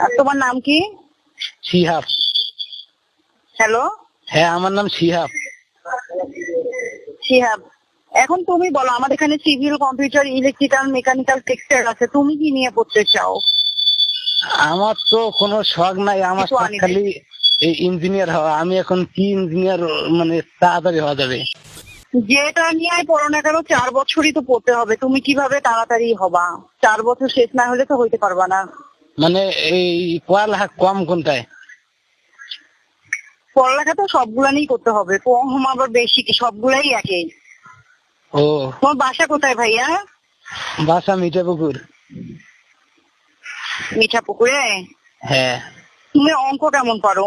আর তোমার নাম কি? শিহাব। হ্যালো, হ্যাঁ, আমার নাম শিহাব। শিহাব, এখন তুমি বলো, আমাদের এখানে civil, computer, electrical, mechanical, textile আছে, তুমি কি নিয়ে পড়তে চাও? আমার তো কোনো শখ নাই, আমার কিছু শখ আনি নাই। খালি এই ইঞ্জিনিয়ার হওয়া। আমি এখন কি ইঞ্জিনিয়ার মানে তাড়াতাড়ি হওয়া যাবে? যেটা নিয়ে পড়ো না কেন 4 বছরই তো পড়তে হবে। তুমি কিভাবে তাড়াতাড়ি হবা? 4 বছর শেষ না হলে তো হইতে পারবা না। মানে এই পড়ালেখা কম কোনটায়? পড়ালেখা তো সবগুলা নিয়েই করতে হবে, কম আবার বেশি কি, সবগুলাই একই। ও, তোমার বাসা কোথায় ভাইয়া? বাসা মিঠাপুকুর। মিঠাপুকুরে? হ্যাঁ। তুমি অঙ্ক কেমন পারো?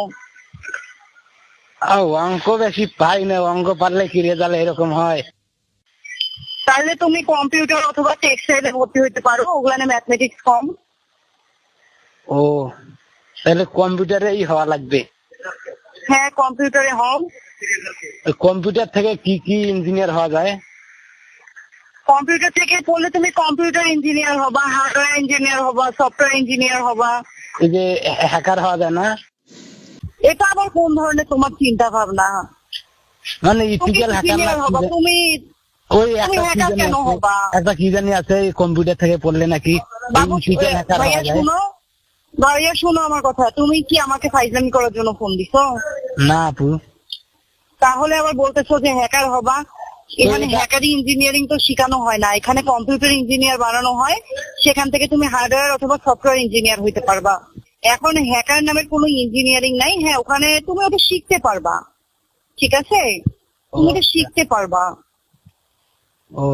অঙ্ক বেশি পাই না, অঙ্ক পারলে কি রেজাল্ট এরকম হয়? তাহলে তুমি কম্পিউটার অথবা টেক্সটাইলে ভর্তি হইতে পারো, ওগুলানে ম্যাথমেটিক্স কম। ও, তাহলে কম্পিউটারেই হওয়া লাগবে। হ্যাঁ, কম্পিউটারে হও। কম্পিউটার থেকে কি কি ইঞ্জিনিয়ার হওয়া যায়? কম্পিউটার থেকে পড়লে তুমি কম্পিউটার ইঞ্জিনিয়ার হবা, হার্ডওয়্যার ইঞ্জিনিয়ার হবা, সফটওয়্যার ইঞ্জিনিয়ার হবা। এই যে হ্যাকার হওয়া যায় না? এটা আবার কোন ধরনের তোমার চিন্তা ভাবনা? মানে তুমি ইথিক্যাল হ্যাকার ইঞ্জিনিয়ার হবা, তুমি ওই তুমি হ্যাকার কেন হবা? একটা কি জানি আছে, কম্পিউটার থেকে পড়লে নাকি বাবু, ইথিক্যাল হ্যাকার ভাইয়া হওয়া যায়। শুনো, ভাইয়া শুনো আমার কথা। তুমি কি আমাকে ফাইজলামি করার জন্য ফোন দিছো? না আপু। তাহলে আবার বলতেছো যে হ্যাকার হবা। এখানে হ্যাকারি ইঞ্জিনিয়ারিং তো শেখানো হয় না, এখানে কম্পিউটার ইঞ্জিনিয়ার বানানো হয়। সেখান থেকে তুমি হার্ডওয়্যার অথবা সফটওয়্যার ইঞ্জিনিয়ার হইতে পারবা। এখন হ্যাকার নামের কোনো ইঞ্জিনিয়ারিং নাই। হ্যাঁ, ওখানে তুমি ওটা শিখতে পারবা, ঠিক আছে, তুমি ওটা শিখতে পারবা। ও।